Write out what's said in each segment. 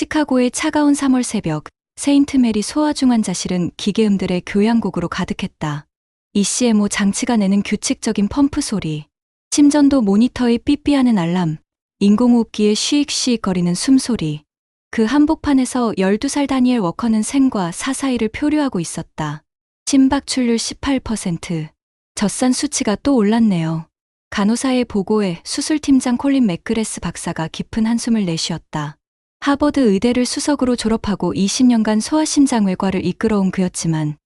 시카고의 차가운 3월 새벽, 세인트 메리 소아중환자실은 기계음들의 교향곡으로 가득했다. ECMO 장치가 내는 규칙적인 펌프 소리, 심전도 모니터의 삐삐하는 알람, 인공호흡기의 쉬익쉬익 거리는 숨소리. 그 한복판에서 12살 다니엘 워커는 생과 사 사이를 표류하고 있었다. 심박출률 18%. 젖산 수치가 또 올랐네요. 간호사의 보고에 수술팀장 콜린 맥그레스 박사가 깊은 한숨을 내쉬었다. 하버드 의대를 수석으로 졸업하고 20년간 소아심장외과를 이끌어온 그였지만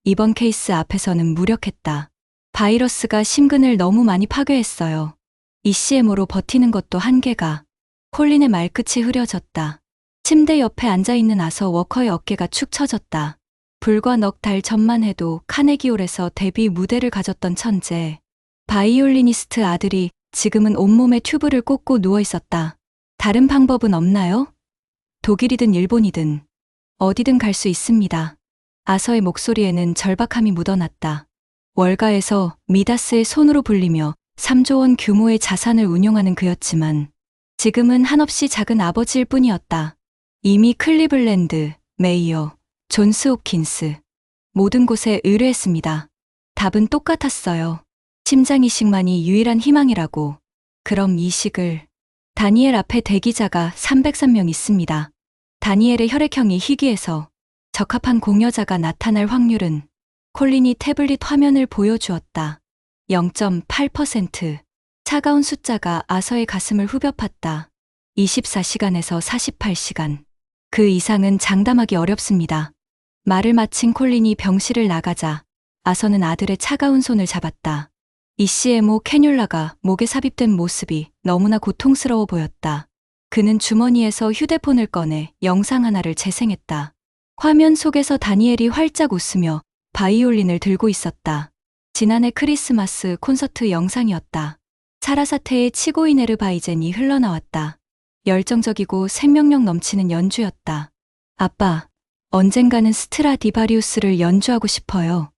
이번 케이스 앞에서는 무력했다. 바이러스가 심근을 너무 많이 파괴했어요. ECMO로 버티는 것도 한계가. 콜린의 말끝이 흐려졌다. 침대 옆에 앉아있는 아서 워커의 어깨가 축 처졌다. 불과 넉 달 전만 해도 카네기홀에서 데뷔 무대를 가졌던 천재. 바이올리니스트 아들이 지금은 온몸에 튜브를 꽂고 누워있었다. 다른 방법은 없나요? 독일이든 일본이든 어디든 갈 수 있습니다. 아서의 목소리에는 절박함이 묻어났다. 월가에서 미다스의 손으로 불리며 3조 원 규모의 자산을 운용하는 그였지만 지금은 한없이 작은 아버지일 뿐이었다. 이미 클리블랜드, 메이어, 존스 홉킨스 모든 곳에 의뢰했습니다. 답은 똑같았어요. 심장 이식만이 유일한 희망이라고. 그럼 이식을. 다니엘 앞에 대기자가 303명 있습니다. 다니엘의 혈액형이 희귀해서 적합한 공여자가 나타날 확률은. 콜린이 태블릿 화면을 보여주었다. 0.8%. 차가운 숫자가 아서의 가슴을 후벼 팠다. 24시간에서 48시간. 그 이상은 장담하기 어렵습니다. 말을 마친 콜린이 병실을 나가자 아서는 아들의 차가운 손을 잡았다. ECMO 캐뉼라가 목에 삽입된 모습이 너무나 고통스러워 보였다. 그는 주머니에서 휴대폰을 꺼내 영상 하나를 재생했다. 화면 속에서 다니엘이 활짝 웃으며 바이올린을 들고 있었다. 지난해 크리스마스 콘서트 영상이었다. 사라사테의 치고이네르바이젠이 흘러나왔다. 열정적이고 생명력 넘치는 연주였다. 아빠, 언젠가는 스트라디바리우스를 연주하고 싶어요.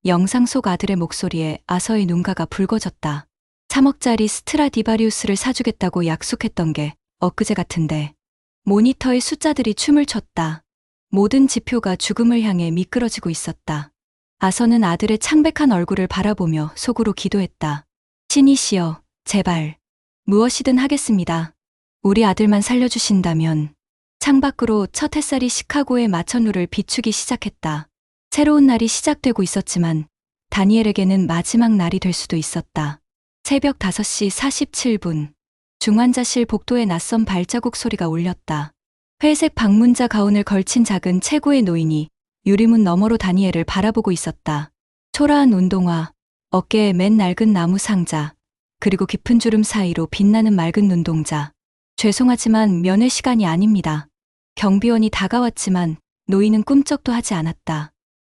영상 속 아들의 목소리에 아서의 눈가가 붉어졌다. 3억짜리 스트라디바리우스를 사주겠다고 약속했던 게 엊그제 같은데. 모니터의 숫자들이 춤을 췄다. 모든 지표가 죽음을 향해 미끄러지고 있었다. 아서는 아들의 창백한 얼굴을 바라보며 속으로 기도했다. 신이시여, 제발. 무엇이든 하겠습니다. 우리 아들만 살려주신다면. 창밖으로 첫 햇살이 시카고의 마천루를 비추기 시작했다. 새로운 날이 시작되고 있었지만 다니엘에게는 마지막 날이 될 수도 있었다. 새벽 5시 47분. 중환자실 복도에 낯선 발자국 소리가 울렸다. 회색 방문자 가운을 걸친 작은 체구의 노인이 유리문 너머로 다니엘을 바라보고 있었다. 초라한 운동화, 어깨에 맨 낡은 나무 상자, 그리고 깊은 주름 사이로 빛나는 맑은 눈동자. 죄송하지만 면회 시간이 아닙니다. 경비원이 다가왔지만 노인은 꿈쩍도 하지 않았다.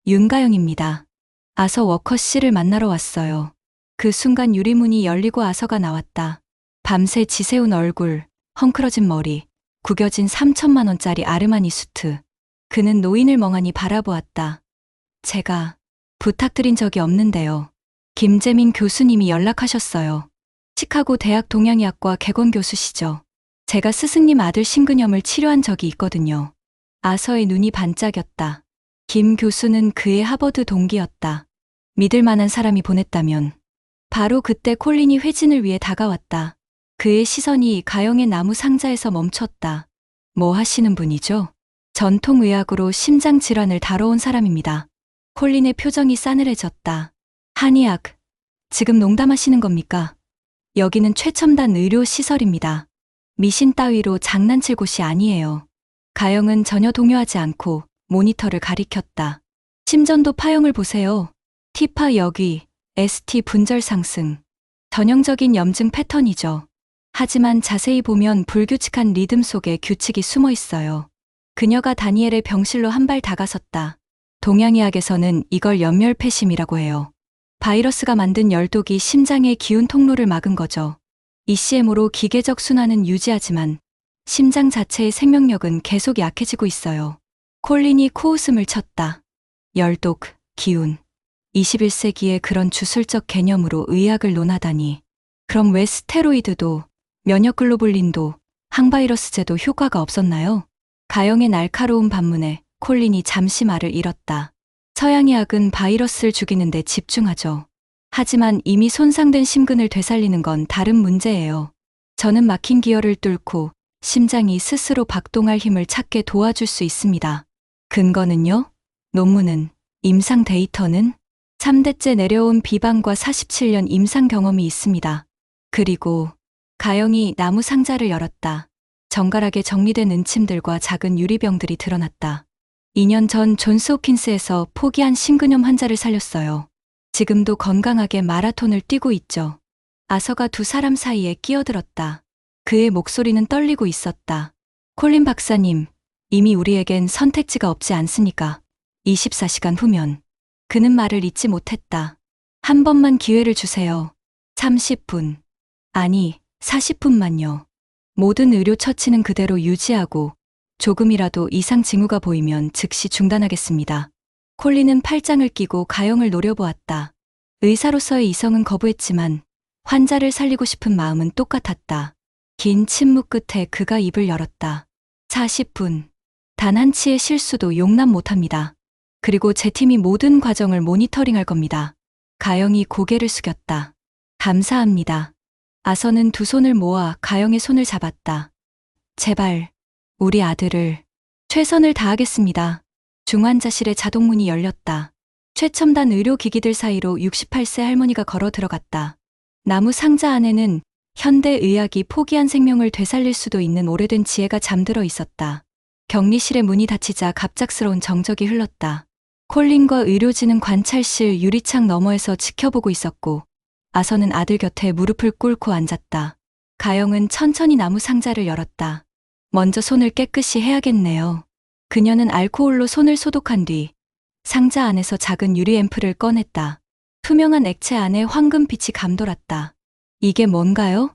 윤가영입니다. 아서 워커 씨를 만나러 왔어요. 그 순간 유리문이 열리고 아서가 나왔다. 밤새 지새운 얼굴, 헝클어진 머리, 구겨진 3천만 원짜리 아르마니 수트. 그는 노인을 멍하니 바라보았다. 제가 부탁드린 적이 없는데요. 김재민 교수님이 연락하셨어요. 시카고 대학 동양의학과 개건 교수시죠. 제가 스승님 아들 심근염을 치료한 적이 있거든요. 아서의 눈이 반짝였다. 김 교수는 그의 하버드 동기였다. 믿을 만한 사람이 보냈다면. 바로 그때 콜린이 회진을 위해 다가왔다. 그의 시선이 가영의 나무 상자에서 멈췄다. 뭐 하시는 분이죠? 전통의학으로 심장질환을 다뤄온 사람입니다. 콜린의 표정이 싸늘해졌다. 한의학, 지금 농담하시는 겁니까? 여기는 최첨단 의료 시설입니다. 미신 따위로 장난칠 곳이 아니에요. 가영은 전혀 동요하지 않고 모니터를 가리켰다. 심전도 파형을 보세요. T파 역위, ST 분절 상승. 전형적인 염증 패턴이죠. 하지만 자세히 보면 불규칙한 리듬 속에 규칙이 숨어 있어요. 그녀가 다니엘의 병실로 한 발 다가섰다. 동양의학에서는 이걸 연멸폐심이라고 해요. 바이러스가 만든 열독이 심장의 기운 통로를 막은 거죠. ECMO로 기계적 순환은 유지하지만 심장 자체의 생명력은 계속 약해지고 있어요. 콜린이 코웃음을 쳤다. 열독, 기운. 21세기에 그런 주술적 개념으로 의학을 논하다니. 그럼 왜 스테로이드도, 면역글로불린도, 항바이러스제도 효과가 없었나요? 가영의 날카로운 반문에 콜린이 잠시 말을 잃었다. 서양의학은 바이러스를 죽이는 데 집중하죠. 하지만 이미 손상된 심근을 되살리는 건 다른 문제예요. 저는 막힌 기혈을 뚫고 심장이 스스로 박동할 힘을 찾게 도와줄 수 있습니다. 근거는요? 논문은? 임상 데이터는? 3대째 내려온 비방과 47년 임상 경험이 있습니다. 그리고 가영이 나무 상자를 열었다. 정갈하게 정리된 은침들과 작은 유리병들이 드러났다. 2년 전 존스 호킨스에서 포기한 심근염 환자를 살렸어요. 지금도 건강하게 마라톤을 뛰고 있죠. 아서가 두 사람 사이에 끼어들었다. 그의 목소리는 떨리고 있었다. 콜린 박사님, 이미 우리에겐 선택지가 없지 않습니까? 24시간 후면. 그는 말을 잇지 못했다. 한 번만 기회를 주세요. 30분. 아니, 40분만요. 모든 의료 처치는 그대로 유지하고 조금이라도 이상 징후가 보이면 즉시 중단하겠습니다. 콜린은 팔짱을 끼고 가영을 노려보았다. 의사로서의 이성은 거부했지만 환자를 살리고 싶은 마음은 똑같았다. 긴 침묵 끝에 그가 입을 열었다. 40분. 단 한치의 실수도 용납 못합니다. 그리고 제 팀이 모든 과정을 모니터링할 겁니다. 가영이 고개를 숙였다. 감사합니다. 아서는 두 손을 모아 가영의 손을 잡았다. 제발, 우리 아들을. 최선을 다하겠습니다. 중환자실의 자동문이 열렸다. 최첨단 의료기기들 사이로 68세 할머니가 걸어 들어갔다. 나무 상자 안에는 현대의학이 포기한 생명을 되살릴 수도 있는 오래된 지혜가 잠들어 있었다. 격리실의 문이 닫히자 갑작스러운 정적이 흘렀다. 콜린과 의료진은 관찰실 유리창 너머에서 지켜보고 있었고 아서는 아들 곁에 무릎을 꿇고 앉았다. 가영은 천천히 나무 상자를 열었다. 먼저 손을 깨끗이 해야겠네요. 그녀는 알코올로 손을 소독한 뒤 상자 안에서 작은 유리 앰플을 꺼냈다. 투명한 액체 안에 황금빛이 감돌았다. 이게 뭔가요?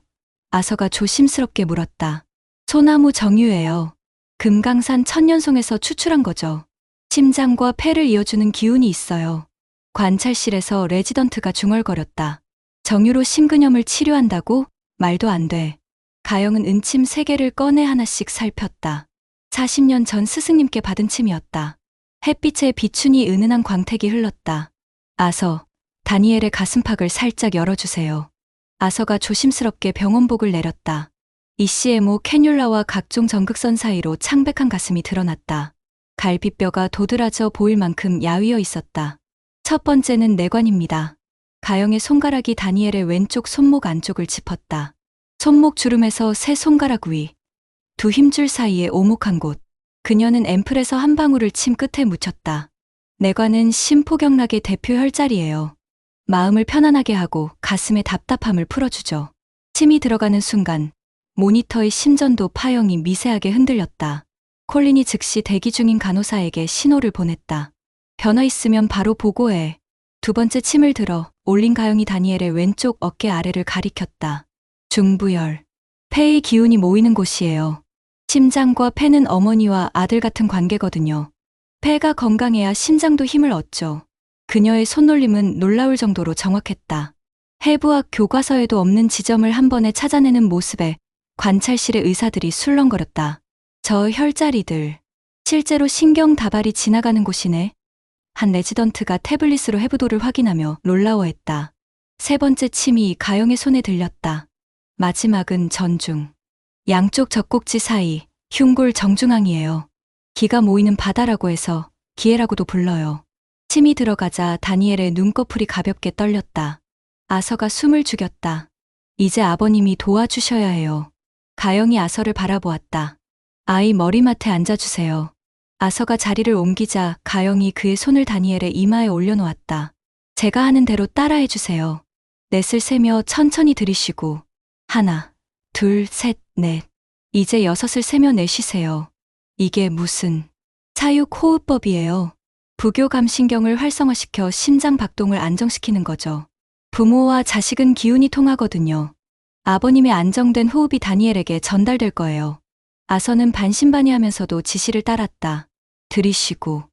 아서가 조심스럽게 물었다. 소나무 정유예요. 금강산 천년송에서 추출한 거죠. 심장과 폐를 이어주는 기운이 있어요. 관찰실에서 레지던트가 중얼거렸다. 정유로 심근염을 치료한다고? 말도 안 돼. 가영은 은침 3개를 꺼내 하나씩 살폈다. 40년 전 스승님께 받은 침이었다. 햇빛에 비추니 은은한 광택이 흘렀다. 아서, 다니엘의 가슴팍을 살짝 열어주세요. 아서가 조심스럽게 병원복을 내렸다. ECMO 캐뉼라와 각종 전극선 사이로 창백한 가슴이 드러났다. 갈비뼈가 도드라져 보일 만큼 야위어 있었다. 첫 번째는 내관입니다. 가영의 손가락이 다니엘의 왼쪽 손목 안쪽을 짚었다. 손목 주름에서 세 손가락 위, 두 힘줄 사이에 오목한 곳. 그녀는 앰플에서 한 방울을 침 끝에 묻혔다. 내관은 심포경락의 대표 혈자리예요. 마음을 편안하게 하고 가슴의 답답함을 풀어주죠. 침이 들어가는 순간 모니터의 심전도 파형이 미세하게 흔들렸다. 콜린이 즉시 대기 중인 간호사에게 신호를 보냈다. 변화 있으면 바로 보고해. 두 번째 침을 들어 올린 가영이 다니엘의 왼쪽 어깨 아래를 가리켰다. 중부열. 폐의 기운이 모이는 곳이에요. 심장과 폐는 어머니와 아들 같은 관계거든요. 폐가 건강해야 심장도 힘을 얻죠. 그녀의 손놀림은 놀라울 정도로 정확했다. 해부학 교과서에도 없는 지점을 한 번에 찾아내는 모습에 관찰실의 의사들이 술렁거렸다. 저 혈자리들. 실제로 신경 다발이 지나가는 곳이네. 한 레지던트가 태블릿으로 해부도를 확인하며 놀라워했다. 세 번째 침이 가영의 손에 들렸다. 마지막은 전중. 양쪽 젖꼭지 사이, 흉골 정중앙이에요. 기가 모이는 바다라고 해서 기회라고도 불러요. 침이 들어가자 다니엘의 눈꺼풀이 가볍게 떨렸다. 아서가 숨을 죽였다. 이제 아버님이 도와주셔야 해요. 가영이 아서를 바라보았다. 아이 머리맡에 앉아주세요. 아서가 자리를 옮기자 가영이 그의 손을 다니엘의 이마에 올려놓았다. 제가 하는 대로 따라해주세요. 넷을 세며 천천히 들이쉬고 하나, 둘, 셋, 넷. 이제 6을 세며 내쉬세요. 이게 무슨 사육호흡법이에요. 부교감신경을 활성화시켜 심장 박동을 안정시키는 거죠. 부모와 자식은 기운이 통하거든요. 아버님의 안정된 호흡이 다니엘에게 전달될 거예요. 아서는 반신반의하면서도 지시를 따랐다. 들이쉬고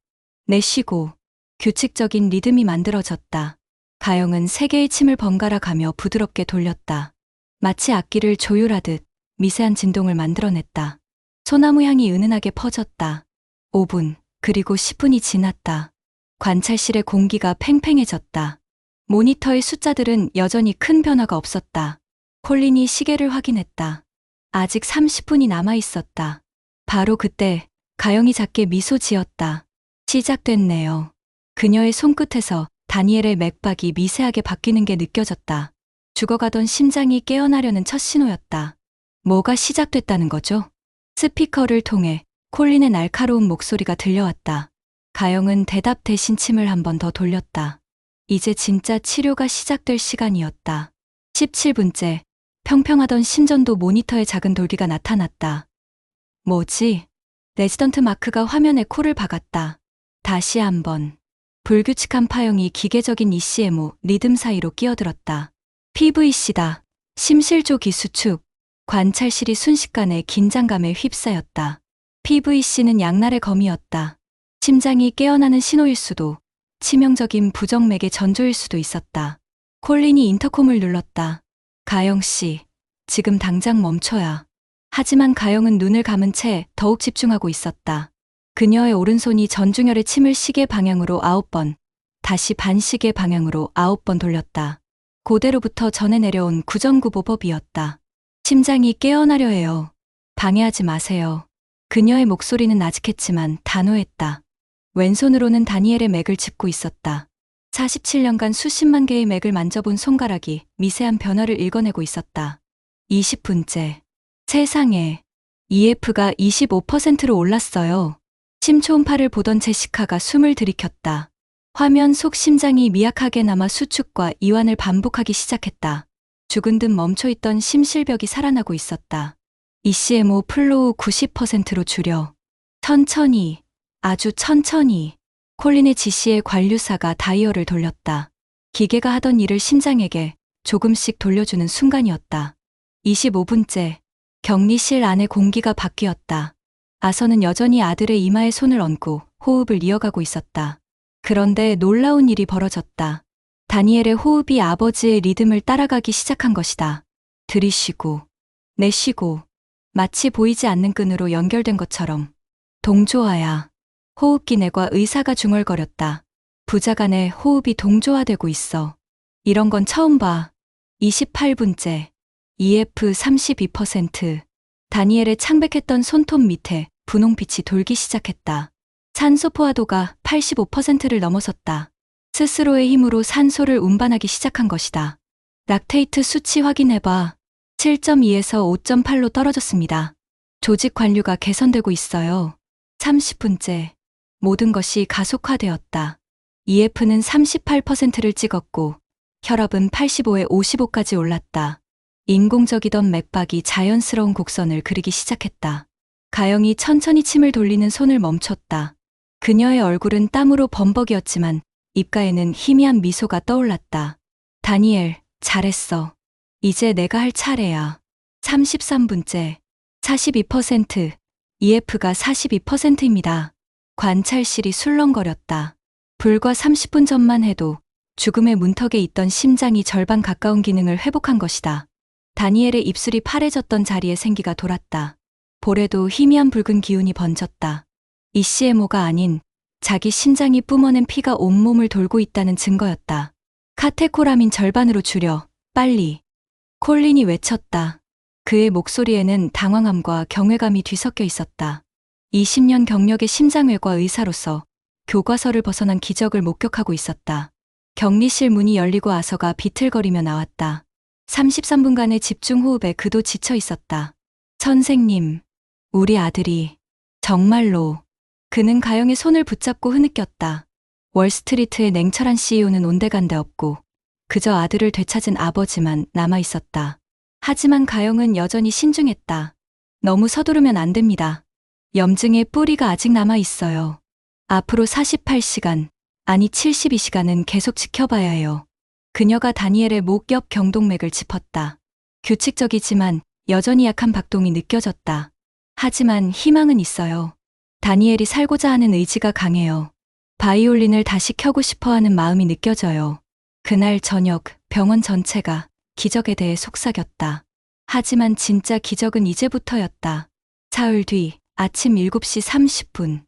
내쉬고 규칙적인 리듬이 만들어졌다. 가영은 3개의 침을 번갈아 가며 부드럽게 돌렸다. 마치 악기를 조율하듯 미세한 진동을 만들어냈다. 소나무 향이 은은하게 퍼졌다. 5분, 그리고 10분이 지났다. 관찰실의 공기가 팽팽해졌다. 모니터의 숫자들은 여전히 큰 변화가 없었다. 콜린이 시계를 확인했다. 아직 30분이 남아 있었다. 바로 그때 가영이 작게 미소 지었다. 시작됐네요. 그녀의 손끝에서 다니엘의 맥박이 미세하게 바뀌는 게 느껴졌다. 죽어가던 심장이 깨어나려는 첫 신호였다. 뭐가 시작됐다는 거죠? 스피커를 통해 콜린의 날카로운 목소리가 들려왔다. 가영은 대답 대신 침을 한 번 더 돌렸다. 이제 진짜 치료가 시작될 시간이었다. 17분째, 평평하던 심전도 모니터에 작은 돌기가 나타났다. 뭐지? 레지던트 마크가 화면에 코를 박았다. 다시 한번. 불규칙한 파형이 기계적인 ECMO 리듬 사이로 끼어들었다. PVC다. 심실조기 수축. 관찰실이 순식간에 긴장감에 휩싸였다. PVC는 양날의 검이었다. 심장이 깨어나는 신호일 수도, 치명적인 부정맥의 전조일 수도 있었다. 콜린이 인터콤을 눌렀다. 가영 씨, 지금 당장 멈춰야. 하지만 가영은 눈을 감은 채 더욱 집중하고 있었다. 그녀의 오른손이 전중혈의 침을 시계 방향으로 9번, 다시 반시계 방향으로 9번 돌렸다. 고대로부터 전해 내려온 구전구보법이었다. 심장이 깨어나려 해요. 방해하지 마세요. 그녀의 목소리는 아직했지만 단호했다. 왼손으로는 다니엘의 맥을 짚고 있었다. 47년간 수십만 개의 맥을 만져본 손가락이 미세한 변화를 읽어내고 있었다. 20분째. 세상에. EF가 25%로 올랐어요. 심초음파를 보던 제시카가 숨을 들이켰다. 화면 속 심장이 미약하게 남아 수축과 이완을 반복하기 시작했다. 죽은 듯 멈춰있던 심실벽이 살아나고 있었다. ECMO 플로우 90%로 줄여. 천천히, 아주 천천히. 콜린의 지시에 관류사가 다이얼을 돌렸다. 기계가 하던 일을 심장에게 조금씩 돌려주는 순간이었다. 25분째. 격리실 안의 공기가 바뀌었다. 아서는 여전히 아들의 이마에 손을 얹고 호흡을 이어가고 있었다. 그런데 놀라운 일이 벌어졌다. 다니엘의 호흡이 아버지의 리듬을 따라가기 시작한 것이다. 들이쉬고, 내쉬고, 마치 보이지 않는 끈으로 연결된 것처럼. 동조화야. 호흡기내과 의사가 중얼거렸다. 부자간의 호흡이 동조화되고 있어. 이런 건 처음 봐. 28분째. EF 32%. 다니엘의 창백했던 손톱 밑에 분홍빛이 돌기 시작했다. 산소 포화도가 85%를 넘어섰다. 스스로의 힘으로 산소를 운반하기 시작한 것이다. 락테이트 수치 확인해봐. 7.2에서 5.8로 떨어졌습니다. 조직 관류가 개선되고 있어요. 30분째. 모든 것이 가속화되었다. EF는 38%를 찍었고 혈압은 85에 55까지 올랐다. 인공적이던 맥박이 자연스러운 곡선을 그리기 시작했다. 가영이 천천히 침을 돌리는 손을 멈췄다. 그녀의 얼굴은 땀으로 범벅이었지만 입가에는 희미한 미소가 떠올랐다. 다니엘, 잘했어. 이제 내가 할 차례야. 33분째. 42%. EF가 42%입니다. 관찰실이 술렁거렸다. 불과 30분 전만 해도 죽음의 문턱에 있던 심장이 절반 가까운 기능을 회복한 것이다. 다니엘의 입술이 파래졌던 자리에 생기가 돌았다. 볼에도 희미한 붉은 기운이 번졌다. ECMO가 아닌 자기 심장이 뿜어낸 피가 온몸을 돌고 있다는 증거였다. 카테코라민 절반으로 줄여, 빨리. 콜린이 외쳤다. 그의 목소리에는 당황함과 경외감이 뒤섞여 있었다. 20년 경력의 심장외과 의사로서 교과서를 벗어난 기적을 목격하고 있었다. 격리실 문이 열리고 아서가 비틀거리며 나왔다. 33분간의 집중 호흡에 그도 지쳐 있었다. 선생님, 우리 아들이 정말로. 그는 가영의 손을 붙잡고 흐느꼈다. 월스트리트의 냉철한 CEO는 온데간데 없고 그저 아들을 되찾은 아버지만 남아 있었다. 하지만 가영은 여전히 신중했다. 너무 서두르면 안 됩니다. 염증의 뿌리가 아직 남아 있어요. 앞으로 48시간, 아니 72시간은 계속 지켜봐야 해요. 그녀가 다니엘의 목 옆 경동맥을 짚었다. 규칙적이지만 여전히 약한 박동이 느껴졌다. 하지만 희망은 있어요. 다니엘이 살고자 하는 의지가 강해요. 바이올린을 다시 켜고 싶어하는 마음이 느껴져요. 그날 저녁 병원 전체가 기적에 대해 속삭였다. 하지만 진짜 기적은 이제부터였다. 사흘 뒤 아침 7시 30분.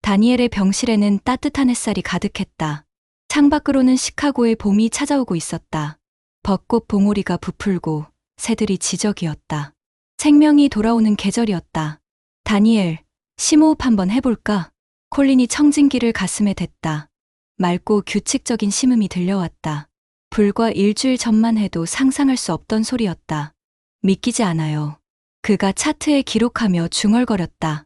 다니엘의 병실에는 따뜻한 햇살이 가득했다. 창밖으로는 시카고의 봄이 찾아오고 있었다. 벚꽃 봉오리가 부풀고 새들이 지저귀었다. 생명이 돌아오는 계절이었다. 다니엘, 심호흡 한번 해볼까? 콜린이 청진기를 가슴에 댔다. 맑고 규칙적인 심음이 들려왔다. 불과 일주일 전만 해도 상상할 수 없던 소리였다. 믿기지 않아요. 그가 차트에 기록하며 중얼거렸다.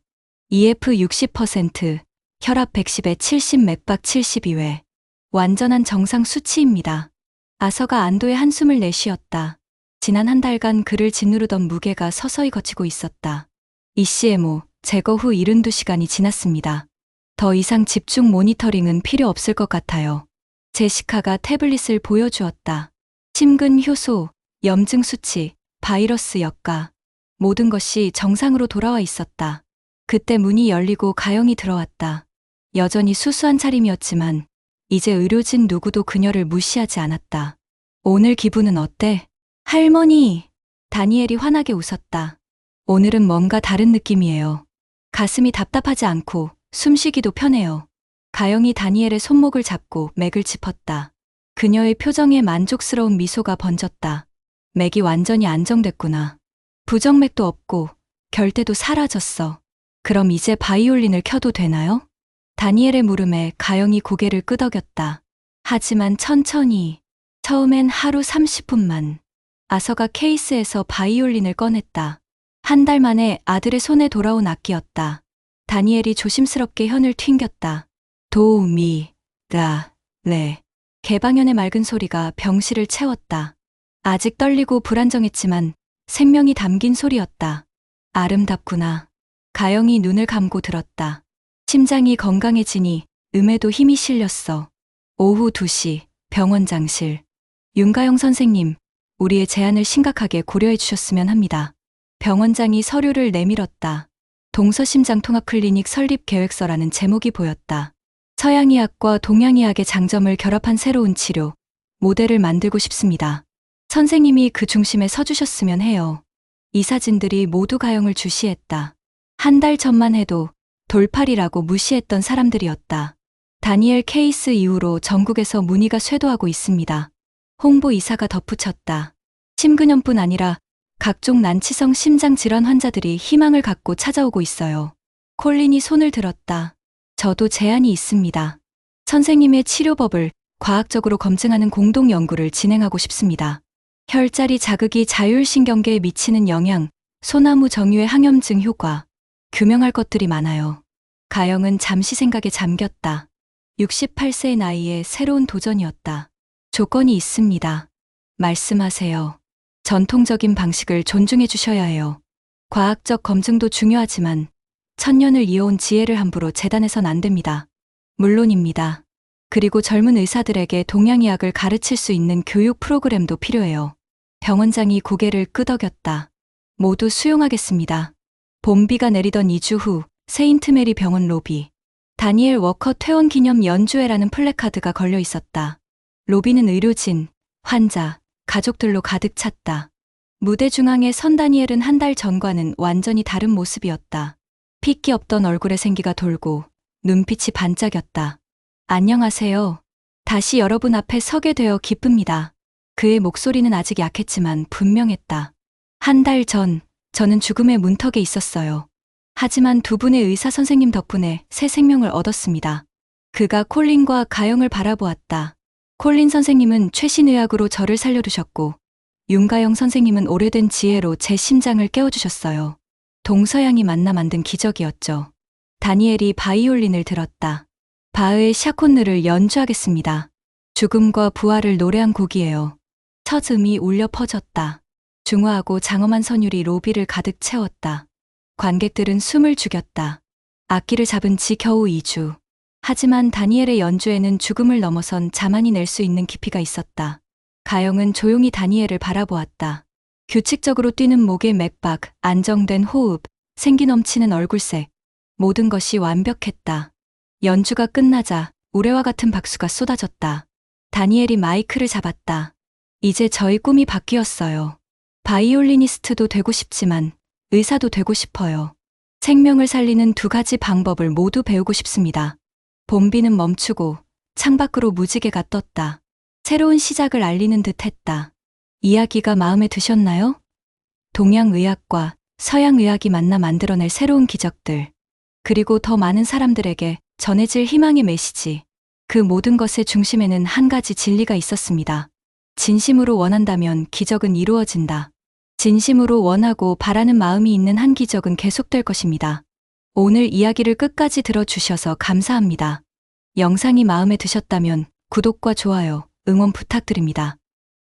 EF 60%, 혈압 110에 70, 맥박 72회. 완전한 정상 수치입니다. 아서가 안도의 한숨을 내쉬었다. 지난 한 달간 그를 짓누르던 무게가 서서히 걷히고 있었다. ECMO 제거 후 72시간이 지났습니다. 더 이상 집중 모니터링은 필요 없을 것 같아요. 제시카가 태블릿을 보여주었다. 심근 효소, 염증 수치, 바이러스 역가. 모든 것이 정상으로 돌아와 있었다. 그때 문이 열리고 가영이 들어왔다. 여전히 수수한 차림이었지만 이제 의료진 누구도 그녀를 무시하지 않았다. 오늘 기분은 어때? 할머니! 다니엘이 환하게 웃었다. 오늘은 뭔가 다른 느낌이에요. 가슴이 답답하지 않고 숨쉬기도 편해요. 가영이 다니엘의 손목을 잡고 맥을 짚었다. 그녀의 표정에 만족스러운 미소가 번졌다. 맥이 완전히 안정됐구나. 부정맥도 없고 결대도 사라졌어. 그럼 이제 바이올린을 켜도 되나요? 다니엘의 물음에 가영이 고개를 끄덕였다. 하지만 천천히. 처음엔 하루 30분만. 아서가 케이스에서 바이올린을 꺼냈다. 한 달 만에 아들의 손에 돌아온 악기였다. 다니엘이 조심스럽게 현을 튕겼다. 도, 미, 라, 레. 개방현의 맑은 소리가 병실을 채웠다. 아직 떨리고 불안정했지만 생명이 담긴 소리였다. 아름답구나. 가영이 눈을 감고 들었다. 심장이 건강해지니 음에도 힘이 실렸어. 오후 2시 병원장실. 윤가영 선생님, 우리의 제안을 심각하게 고려해 주셨으면 합니다. 병원장이 서류를 내밀었다. 동서심장통합클리닉 설립 계획서라는 제목이 보였다. 서양의학과 동양의학의 장점을 결합한 새로운 치료, 모델을 만들고 싶습니다. 선생님이 그 중심에 서주셨으면 해요. 이 사진들이 모두 가영을 주시했다. 한 달 전만 해도 돌팔이라고 무시했던 사람들이었다. 다니엘 케이스 이후로 전국에서 문의가 쇄도하고 있습니다. 홍보이사가 덧붙였다. 심근염뿐 아니라 각종 난치성 심장질환 환자들이 희망을 갖고 찾아오고 있어요. 콜린이 손을 들었다. 저도 제안이 있습니다. 선생님의 치료법을 과학적으로 검증하는 공동 연구를 진행하고 싶습니다. 혈자리 자극이 자율신경계에 미치는 영향, 소나무 정유의 항염증 효과, 규명할 것들이 많아요. 가영은 잠시 생각에 잠겼다. 68세의 나이에 새로운 도전이었다. 조건이 있습니다. 말씀하세요. 전통적인 방식을 존중해 주셔야 해요. 과학적 검증도 중요하지만 천년을 이어온 지혜를 함부로 재단해선 안 됩니다. 물론입니다. 그리고 젊은 의사들에게 동양의학을 가르칠 수 있는 교육 프로그램도 필요해요. 병원장이 고개를 끄덕였다. 모두 수용하겠습니다. 봄비가 내리던 2주 후 세인트 메리 병원 로비. 다니엘 워커 퇴원 기념 연주회라는 플래카드가 걸려 있었다. 로비는 의료진, 환자, 가족들로 가득 찼다. 무대 중앙에 선 다니엘은 한 달 전과는 완전히 다른 모습이었다. 핏기 없던 얼굴에 생기가 돌고 눈빛이 반짝였다. 안녕하세요. 다시 여러분 앞에 서게 되어 기쁩니다. 그의 목소리는 아직 약했지만 분명했다. 한 달 전, 저는 죽음의 문턱에 있었어요. 하지만 두 분의 의사 선생님 덕분에 새 생명을 얻었습니다. 그가 콜린과 가영을 바라보았다. 콜린 선생님은 최신 의학으로 저를 살려두셨고, 윤가영 선생님은 오래된 지혜로 제 심장을 깨워주셨어요. 동서양이 만나 만든 기적이었죠. 다니엘이 바이올린을 들었다. 바흐의 샤콘느를 연주하겠습니다. 죽음과 부활을 노래한 곡이에요. 첫 음이 울려 퍼졌다. 중후하고 장엄한 선율이 로비를 가득 채웠다. 관객들은 숨을 죽였다. 악기를 잡은 지 겨우 2주. 하지만 다니엘의 연주에는 죽음을 넘어선 자만이 낼 수 있는 깊이가 있었다. 가영은 조용히 다니엘을 바라보았다. 규칙적으로 뛰는 목의 맥박, 안정된 호흡, 생기 넘치는 얼굴색. 모든 것이 완벽했다. 연주가 끝나자 우레와 같은 박수가 쏟아졌다. 다니엘이 마이크를 잡았다. 이제 저희 꿈이 바뀌었어요. 바이올리니스트도 되고 싶지만 의사도 되고 싶어요. 생명을 살리는 두 가지 방법을 모두 배우고 싶습니다. 봄비는 멈추고 창밖으로 무지개가 떴다. 새로운 시작을 알리는 듯 했다. 이야기가 마음에 드셨나요? 동양의학과 서양의학이 만나 만들어낼 새로운 기적들, 그리고 더 많은 사람들에게 전해질 희망의 메시지. 그 모든 것의 중심에는 한 가지 진리가 있었습니다. 진심으로 원한다면 기적은 이루어진다. 진심으로 원하고 바라는 마음이 있는 한 기적은 계속될 것입니다. 오늘 이야기를 끝까지 들어주셔서 감사합니다. 영상이 마음에 드셨다면 구독과 좋아요, 응원 부탁드립니다.